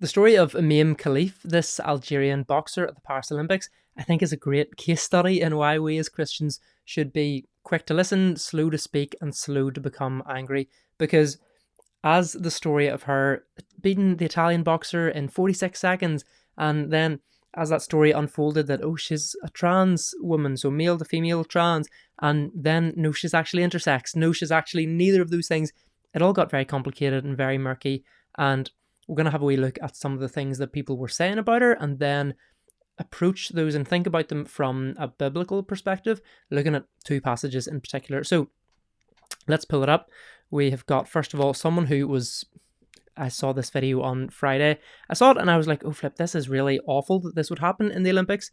The story of Imane Khelif, this Algerian boxer at the Paris Olympics, I think is a great case study in why we as Christians should be quick to listen, slow to speak, and slow to become angry. Because as the story of her beating the Italian boxer in 46 seconds, and then as that story unfolded that, oh, she's a trans woman, so male to female trans, and then, no, she's actually intersex, no, she's actually neither of those things, it all got very complicated and very murky, and we're going to have a wee look at some of the things that people were saying about her, and then approach those and think about them from a biblical perspective, looking at two passages in particular. So let's pull it up. We have got, first of all, someone who was, I saw this video on Friday. I saw it and I was like, oh flip, this is really awful that this would happen in the Olympics.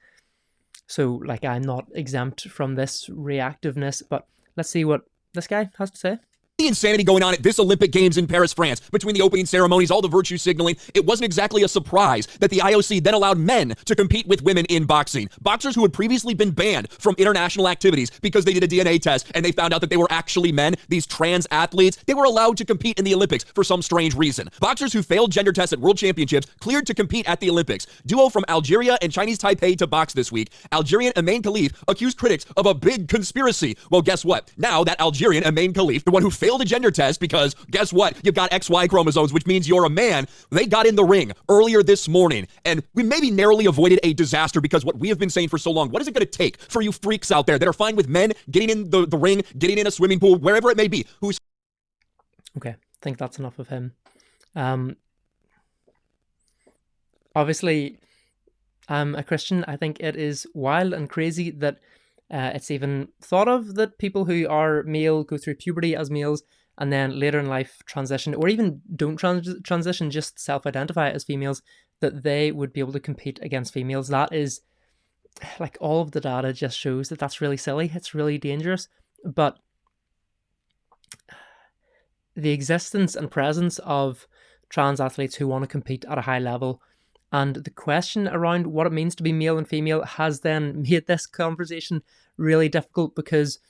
So like, I'm not exempt from this reactiveness, but let's see what this guy has to say. The insanity going on at this Olympic Games in Paris, France, between the opening ceremonies, all the virtue signaling, it wasn't exactly a surprise that the IOC then allowed men to compete with women in boxing. Boxers who had previously been banned from international activities because they did a DNA test and they found out that they were actually men, these trans athletes, they were allowed to compete in the Olympics for some strange reason. Boxers who failed gender tests at World Championships cleared to compete at the Olympics. Duo from Algeria and Chinese Taipei to box this week. Algerian Imane Khelif accused critics of a big conspiracy. Well, guess what? Now that Algerian Imane Khelif, the one who failed a gender test because guess what? You've got XY chromosomes, which means you're a man. They got in the ring earlier this morning, and we maybe narrowly avoided a disaster because what we have been saying for so long, what is it going to take for you freaks out there that are fine with men getting in the ring, getting in a swimming pool, wherever it may be? Who's Okay, I think that's enough of him. Obviously, I'm a Christian. I think it is wild and crazy that it's even thought of that people who are male go through puberty as males and then later in life transition, or even don't transition, just self-identify as females, that they would be able to compete against females. That is, like, all of the data just shows that that's really silly. It's really dangerous. But the existence and presence of trans athletes who want to compete at a high level, and the question around what it means to be male and female, has then made this conversation really difficult, because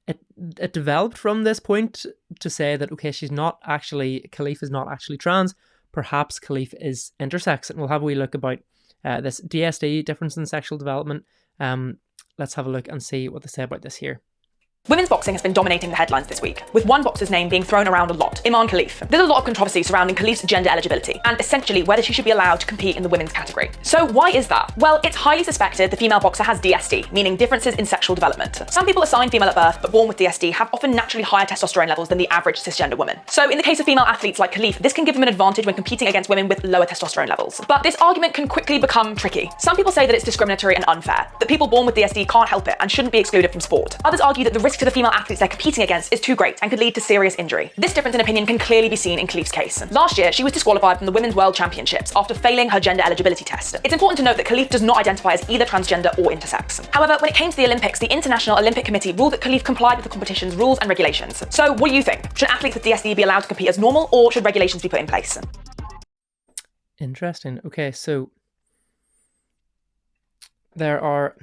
it developed from this point to say that, okay, Khelif is not actually trans, perhaps Khelif is intersex. And we'll have a wee look about this DSD, difference in sexual development. Let's have a look and see what they say about this here. Women's boxing has been dominating the headlines this week, with one boxer's name being thrown around a lot, Imane Khelif. There's a lot of controversy surrounding Khelif's gender eligibility, and essentially whether she should be allowed to compete in the women's category. So why is that? Well, it's highly suspected the female boxer has DSD, meaning differences in sexual development. Some people assigned female at birth but born with DSD have often naturally higher testosterone levels than the average cisgender woman. So in the case of female athletes like Khelif, this can give them an advantage when competing against women with lower testosterone levels. But this argument can quickly become tricky. Some people say that it's discriminatory and unfair, that people born with DSD can't help it and shouldn't be excluded from sport. Others argue that the risk to the female athletes they're competing against is too great and could lead to serious injury. This difference in opinion can clearly be seen in Khelif's case. Last year, she was disqualified from the Women's World Championships after failing her gender eligibility test. It's important to note that Khelif does not identify as either transgender or intersex. However, when it came to the Olympics, the International Olympic Committee ruled that Khelif complied with the competition's rules and regulations. So what do you think? Should athletes with DSD be allowed to compete as normal, or should regulations be put in place? Interesting. Okay, so there are,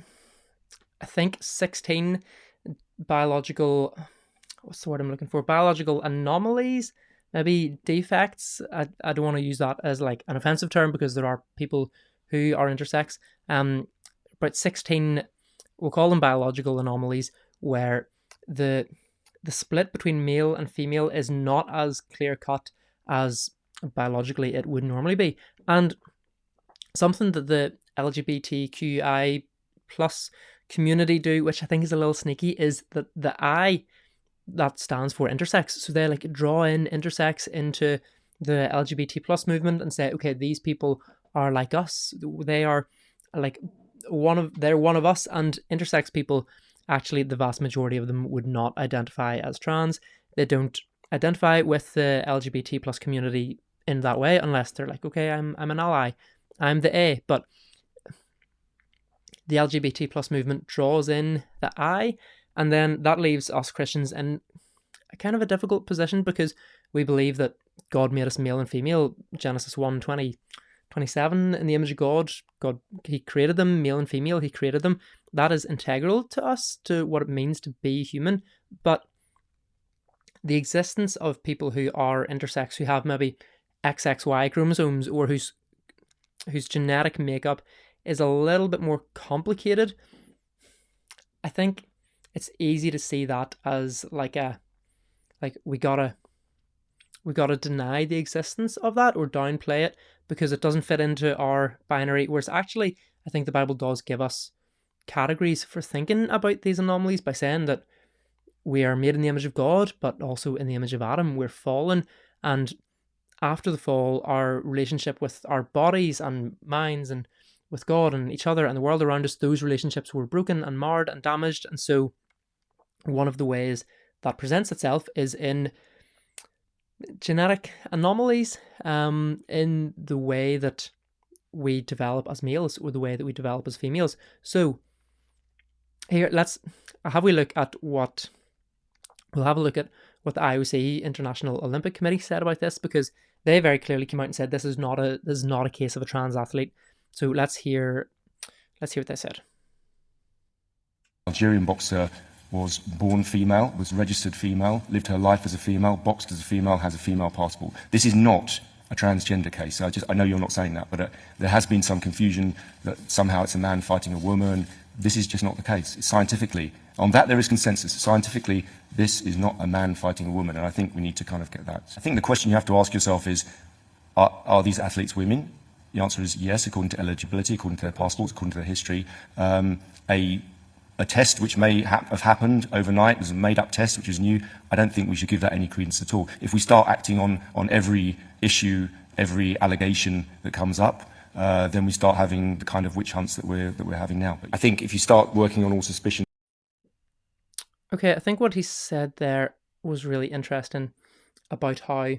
I think, 16 biological, what's the word I'm looking for? Biological anomalies, maybe defects. I don't want to use that as like an offensive term because there are people who are intersex. But 16, we'll call them biological anomalies, where the split between male and female is not as clear cut as biologically it would normally be. And something that the LGBTQI plus community do, which I think is a little sneaky, is that the I, that stands for intersex. So they like draw in intersex into the LGBT plus movement and say, okay, these people are like us. They are like they're one of us. And intersex people, actually, the vast majority of them would not identify as trans. They don't identify with the LGBT plus community in that way, unless they're like, okay, I'm an ally, I'm the A. But the LGBT plus movement draws in the I, and then that leaves us Christians in a kind of a difficult position, because we believe that God made us male and female. Genesis 1:27, in the image of God, he created them, male and female, he created them. That is integral to us, to what it means to be human. But the existence of people who are intersex, who have maybe XXY chromosomes, or whose genetic makeup is a little bit more complicated, I think it's easy to see that as like we gotta deny the existence of that or downplay it because it doesn't fit into our binary. Whereas actually, I think the Bible does give us categories for thinking about these anomalies by saying that we are made in the image of God, but also in the image of Adam. We're fallen, and after the fall, our relationship with our bodies and minds and with God and each other and the world around us, those relationships were broken and marred and damaged. And so one of the ways that presents itself is in genetic anomalies, in the way that we develop as males or the way that we develop as females. So here, let's have a look at what the IOC, International Olympic Committee, said about this, because they very clearly came out and said this is not a case of a trans athlete. So let's hear what they said. Algerian boxer was born female, was registered female, lived her life as a female, boxed as a female, has a female passport. This is not a transgender case. I know you're not saying that, but there has been some confusion that somehow it's a man fighting a woman. This is just not the case. Scientifically, on that there is consensus. Scientifically, this is not a man fighting a woman, and I think we need to kind of get that. I think the question you have to ask yourself is, are these athletes women? The answer is yes, according to eligibility, according to their passports, according to their history. A test which may have happened overnight was a made-up test, which is new. I don't think we should give that any credence at all. If we start acting on every issue, every allegation that comes up, then we start having the kind of witch hunts that we're having now. But I think if you start working on all suspicion. Okay, I think what he said there was really interesting about how.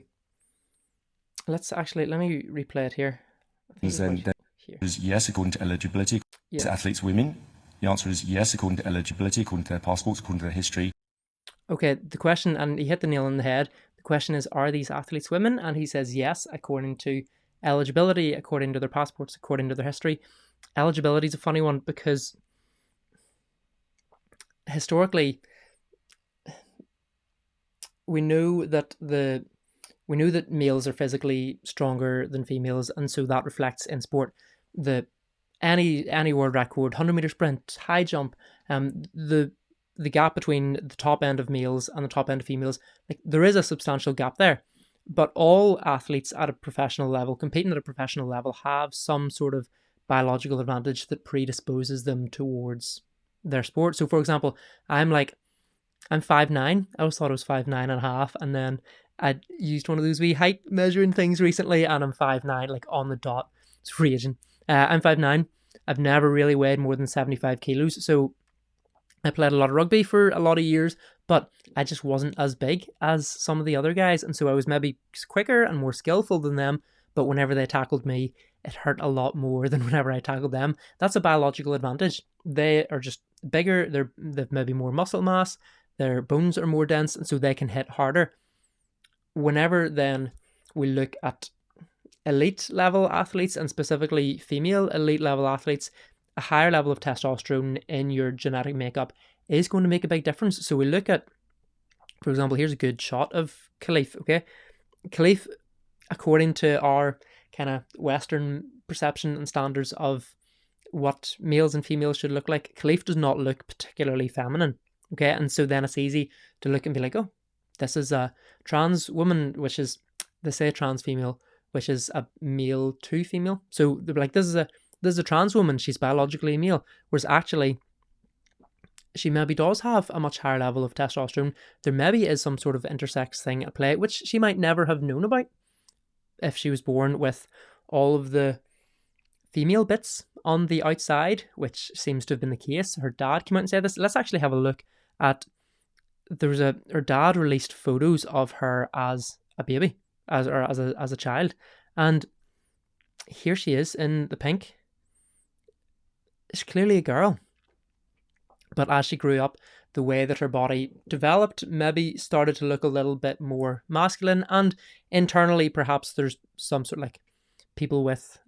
Let me replay it here. Yes, according to eligibility. Is athletes women? The answer is yes, according to eligibility, according to their passports, according to their history. Okay, the question, and he hit the nail on the head. The question is, are these athletes women? And he says yes, according to eligibility, according to their passports, according to their history. Eligibility is a funny one because historically, we know that males are physically stronger than females, and so that reflects in sport. Any world record, 100-meter sprint, high jump, the gap between the top end of males and the top end of females, like there is a substantial gap there. But all athletes at a professional level, competing at a professional level, have some sort of biological advantage that predisposes them towards their sport. So, for example, I'm 5'9". I always thought I was 5'9.5", and then I used one of those wee height measuring things recently, and I'm 5'9", like on the dot. It's raging. I'm 5'9". I've never really weighed more than 75 kilos. So I played a lot of rugby for a lot of years, but I just wasn't as big as some of the other guys. And so I was maybe quicker and more skillful than them. But whenever they tackled me, it hurt a lot more than whenever I tackled them. That's a biological advantage. They are just bigger. They've maybe more muscle mass. Their bones are more dense, and so they can hit harder. Whenever then we look at elite level athletes, and specifically female elite level athletes, a higher level of testosterone in your genetic makeup is going to make a big difference. So we look at, for example, here's a good shot of Khelif. Okay, Khelif, according to our kind of Western perception and standards of what males and females should look like, Khelif does not look particularly feminine. Okay, and so then it's easy to look and be like, oh, this is a trans woman, which is, they say trans female, which is a male to female. So they're like, this is a trans woman, she's biologically male. Whereas actually, she maybe does have a much higher level of testosterone. There maybe is some sort of intersex thing at play, which she might never have known about if she was born with all of the female bits on the outside, which seems to have been the case. Her dad came out and said this. Let's actually have a look at, her dad released photos of her as a baby, as a child, and here she is in the pink. She's clearly a girl, but as she grew up, the way that her body developed maybe started to look a little bit more masculine, and internally perhaps there's some sort of, like, people with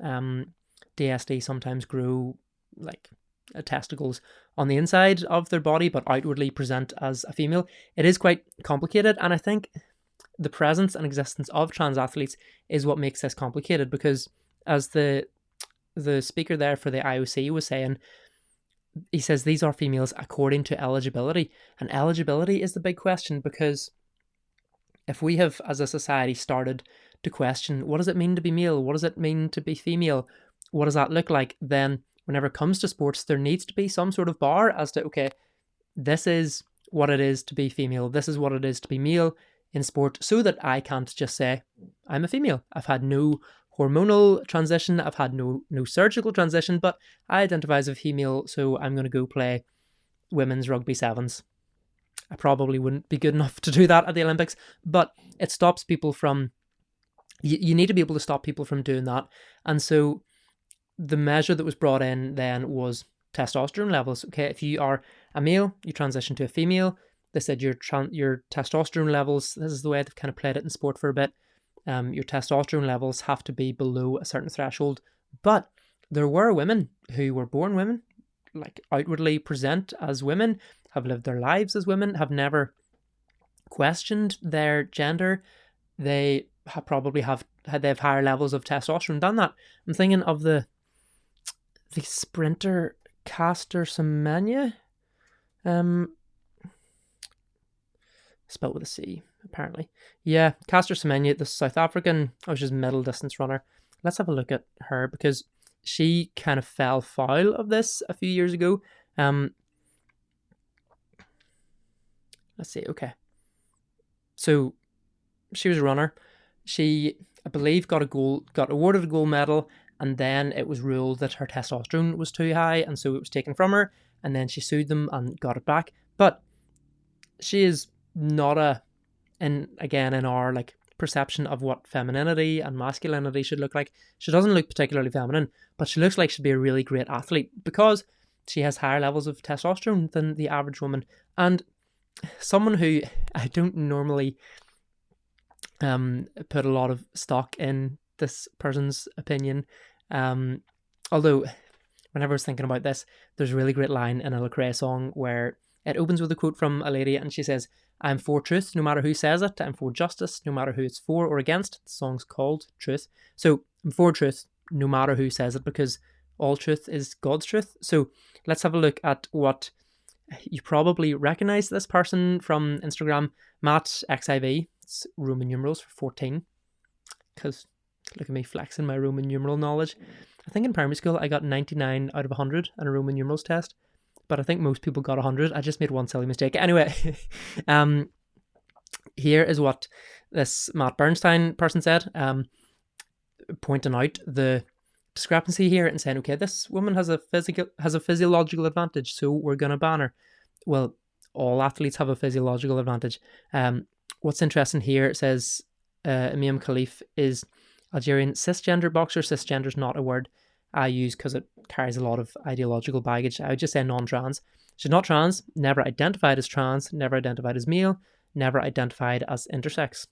DSD sometimes grow like testicles on the inside of their body but outwardly present as a female. It is quite complicated, and I think the presence and existence of trans athletes is what makes this complicated, because as the speaker there for the IOC was saying, he says these are females according to eligibility, and eligibility is the big question, because if we have as a society started to question what does it mean to be male, what does it mean to be female, what does that look like, then whenever it comes to sports there needs to be some sort of bar as to, okay, this is what it is to be female, this is what it is to be male in sport, so that I can't just say I'm a female. I've had no hormonal transition, I've had no surgical transition, but I identify as a female, so I'm going to go play women's rugby sevens. I probably wouldn't be good enough to do that at the Olympics, but it stops people from, you need to be able to stop people from doing that. And so the measure that was brought in then was testosterone levels. Okay, if you are a male, you transition to a female, they said your testosterone levels, this is the way they've kind of played it in sport for a bit, your testosterone levels have to be below a certain threshold. But there were women who were born women, like outwardly present as women, have lived their lives as women, have never questioned their gender. They have higher levels of testosterone than that. I'm thinking of the sprinter Caster Semenya, spelled with a C, apparently. Yeah, Caster Semenya, the South African, just middle distance runner. Let's have a look at her, because she kind of fell foul of this a few years ago. Let's see, okay. So she was a runner. She, I believe, got awarded a gold medal, and then it was ruled that her testosterone was too high, and so it was taken from her, and then she sued them and got it back. But she is not in our like perception of what femininity and masculinity should look like, she doesn't look particularly feminine, but she looks like she'd be a really great athlete because she has higher levels of testosterone than the average woman. And someone who I don't normally put a lot of stock in this person's opinion, although whenever I was thinking about this, there's a really great line in a Lecrae song where it opens with a quote from a lady, and she says, "I'm for truth, no matter who says it. I'm for justice, no matter who it's for or against." The song's called Truth. So I'm for truth, no matter who says it, because all truth is God's truth. So let's have a look at what you probably recognize this person from Instagram, Matt XIV. It's Roman numerals for 14, because look at me flexing my Roman numeral knowledge. I think in primary school I got 99 out of 100 on a Roman numerals test, but I think most people got 100. I just made one silly mistake. Anyway, here is what this Matt Bernstein person said, pointing out the discrepancy here and saying, okay, this woman has a physiological advantage, so we're going to ban her. Well, all athletes have a physiological advantage. What's interesting here, it says Imane Khelif is Algerian cisgender boxer. Cisgender is not a word I use because it carries a lot of ideological baggage. I would just say non-trans. She's not trans, never identified as trans, never identified as male, never identified as intersex.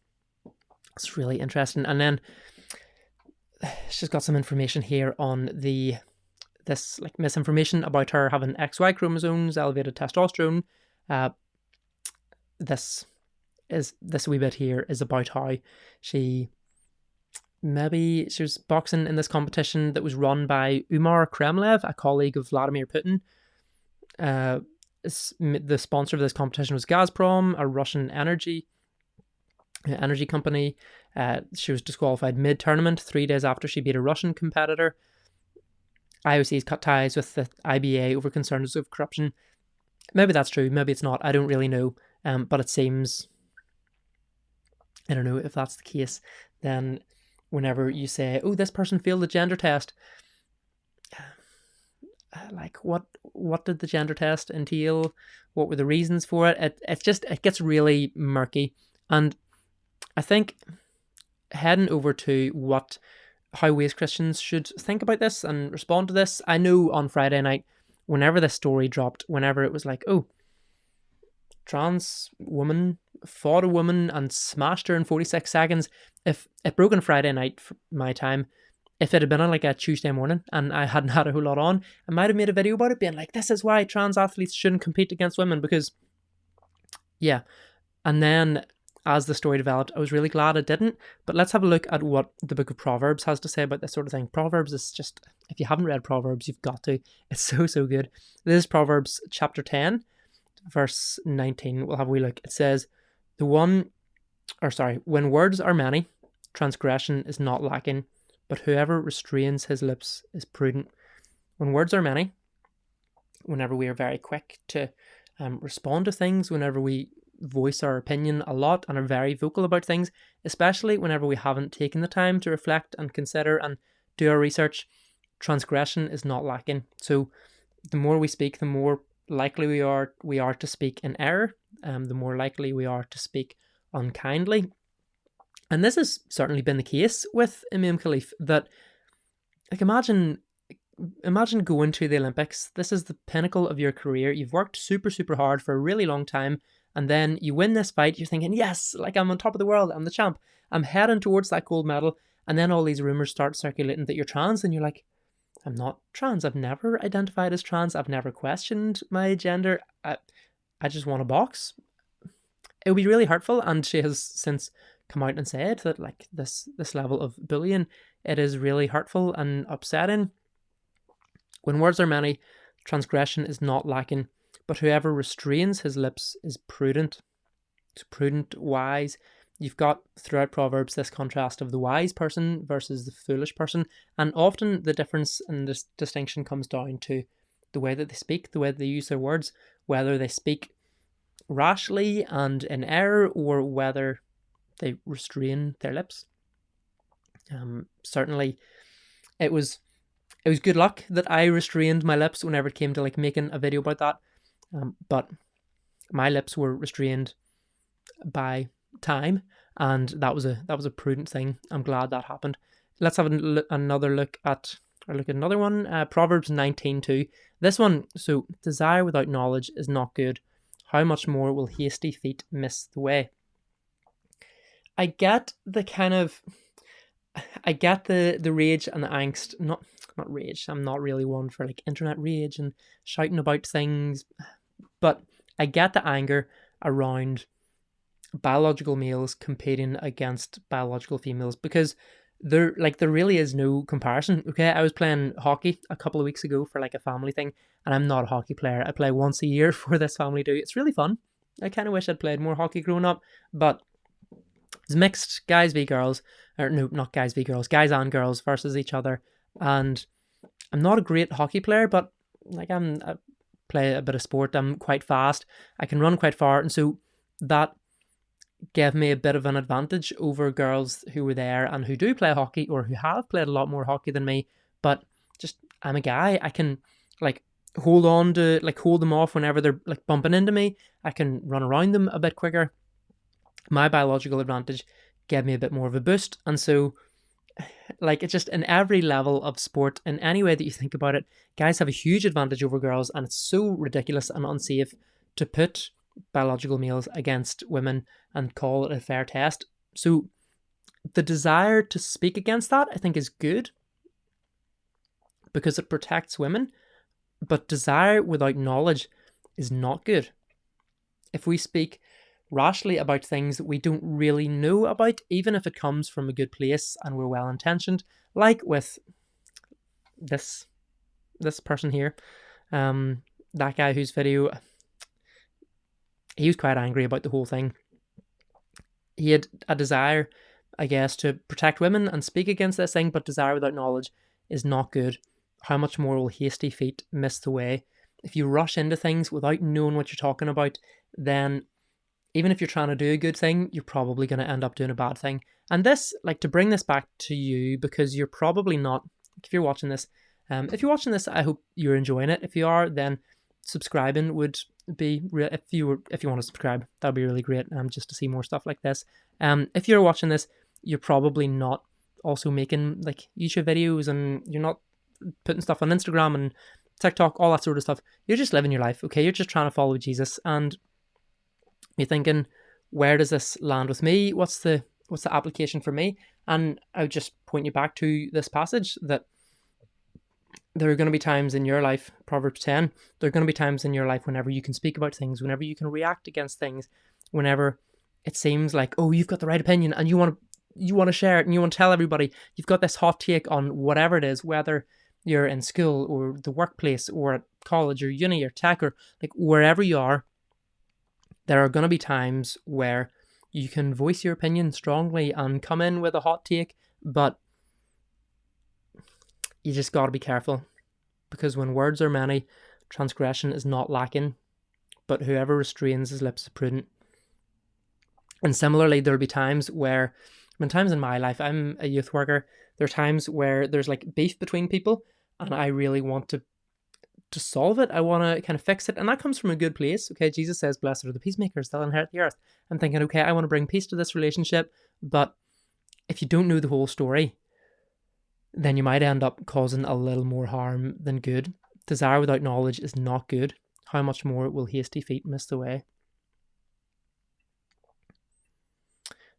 It's really interesting. And then she's got some information here on this like misinformation about her having XY chromosomes, elevated testosterone. This wee bit here is about how she was boxing in this competition that was run by Umar Kremlev, a colleague of Vladimir Putin. The sponsor of this competition was Gazprom, a Russian energy company. She was disqualified mid-tournament 3 days after she beat a Russian competitor. IOC's cut ties with the IBA over concerns of corruption. Maybe that's true, maybe it's not. I don't really know. But it seems, I don't know if that's the case, then whenever you say, oh, this person failed the gender test, like what did the gender test entail? What were the reasons for it? It gets really murky. And I think heading over to how we as Christians should think about this and respond to this. I know on Friday night, whenever this story dropped, whenever it was like, oh, trans woman fought a woman and smashed her in 46 seconds. If it broke on Friday night for my time, if it had been on like a Tuesday morning and I hadn't had a whole lot on, I might have made a video about it being like, this is why trans athletes shouldn't compete against women, because yeah. And then as the story developed, I was really glad I didn't. But let's have a look at what the book of Proverbs has to say about this sort of thing. Proverbs is just, if you haven't read Proverbs, you've got to. It's so, so good. This is Proverbs chapter 10, verse 19. We'll have a wee look. It says, when words are many, transgression is not lacking, but whoever restrains his lips is prudent. When words are many, whenever we are very quick to respond to things, whenever we voice our opinion a lot and are very vocal about things, especially whenever we haven't taken the time to reflect and consider and do our research, transgression is not lacking. So the more we speak, the more likely we are to speak in error, the more likely we are to speak unkindly. And this has certainly been the case with Imane Khelif, that, like, imagine going to the Olympics. This is the pinnacle of your career. You've worked super, super hard for a really long time, and then you win this fight. You're thinking, yes, like, I'm on top of the world. I'm the champ. I'm heading towards that gold medal. And then all these rumors start circulating that you're trans, and you're like, I'm not trans. I've never identified as trans. I've never questioned my gender. I just want to box. It would be really hurtful. And she has since come out and said that, like, this level of bullying, it is really hurtful and upsetting. When words are many, transgression is not lacking, but whoever restrains his lips is prudent. It's prudent, wise. You've got throughout Proverbs this contrast of the wise person versus the foolish person, and often the difference and this distinction comes down to the way that they speak, the way that they use their words, whether they speak rashly and in error, or whether they restrain their lips. Certainly, it was good luck that I restrained my lips whenever it came to, like, making a video about that. But my lips were restrained by time, and that was a prudent thing. I'm glad that happened. Let's have another look at another one. Proverbs 19:2. This one. So, desire without knowledge is not good. How much more will hasty feet miss the way? I get the rage and the angst. Not rage. I'm not really one for, like, internet rage and shouting about things, but I get the anger around biological males competing against biological females, because there really is no comparison. Okay, I was playing hockey a couple of weeks ago for, like, a family thing, and I'm not a hockey player. I play once a year for this family do. It's really fun. I kind of wish I'd played more hockey growing up, but it's mixed guys v girls, or no, not guys v girls, guys and girls versus each other. And I'm not a great hockey player, but, like, I play a bit of sport. I'm quite fast. I can run quite far, and so that gave me a bit of an advantage over girls who were there and who do play hockey, or who have played a lot more hockey than me. But just, I'm a guy. I can, like, hold them off whenever they're, like, bumping into me. I can run around them a bit quicker. My biological advantage gave me a bit more of a boost, and so, like, it's just in every level of sport, in any way that you think about it, guys have a huge advantage over girls, and it's so ridiculous and unsafe to put biological males against women and call it a fair test. So the desire to speak against that, I think, is good, because it protects women, but desire without knowledge is not good. If we speak rashly about things that we don't really know about, even if it comes from a good place and we're well intentioned, like with this person here, that guy whose video, he was quite angry about the whole thing. He had a desire, I guess, to protect women and speak against this thing, but desire without knowledge is not good. How much more will hasty feet miss the way? If you rush into things without knowing what you're talking about, then even if you're trying to do a good thing, you're probably going to end up doing a bad thing. And this, like, to bring this back to you, because you're probably not, if you're watching this, I hope you're enjoying it. If you are, then subscribing would be real. If you want to subscribe, that would be really great. Just to see more stuff like this. If you're watching this, you're probably not also making, like, YouTube videos, and you're not putting stuff on Instagram and TikTok, all that sort of stuff. You're just living your life, okay? You're just trying to follow Jesus, and you're thinking, where does this land with me? What's the application for me? And I would just point you back to this passage, that there are going to be times in your life, Proverbs 10, there are going to be times in your life whenever you can speak about things, whenever you can react against things, whenever it seems like, oh, you've got the right opinion and you want to share it and you want to tell everybody you've got this hot take on whatever it is, whether you're in school or the workplace or at college or uni or tech or like wherever you are. There are going to be times where you can voice your opinion strongly and come in with a hot take, but you just got to be careful, because when words are many, transgression is not lacking, but whoever restrains his lips is prudent. And similarly, there'll be times where, times in my life, I'm a youth worker, there are times where there's like beef between people and I really want to solve it. I want to kind of fix it. And that comes from a good place. Okay, Jesus says, blessed are the peacemakers, they'll inherit the earth. I'm thinking, okay, I want to bring peace to this relationship. But if you don't know the whole story, then you might end up causing a little more harm than good. Desire without knowledge is not good. How much more will hasty feet miss the way?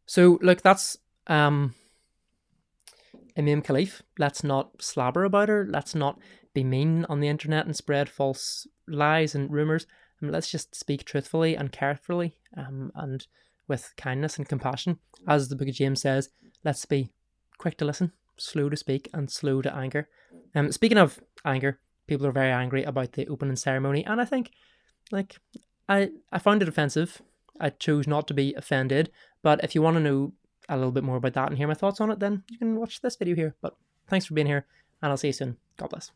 So, look, that's Imane Khelif. Let's not slabber about her. Let's not be mean on the internet and spread false lies and rumours. Let's just speak truthfully and carefully and with kindness and compassion. As the book of James says, let's be quick to listen, slow to speak, and slow to anger. Speaking of anger, people are very angry about the opening ceremony, and I think, like, I found it offensive. I chose not to be offended, but if you want to know a little bit more about that and hear my thoughts on it, then you can watch this video here. But thanks for being here, and I'll see you soon. God bless.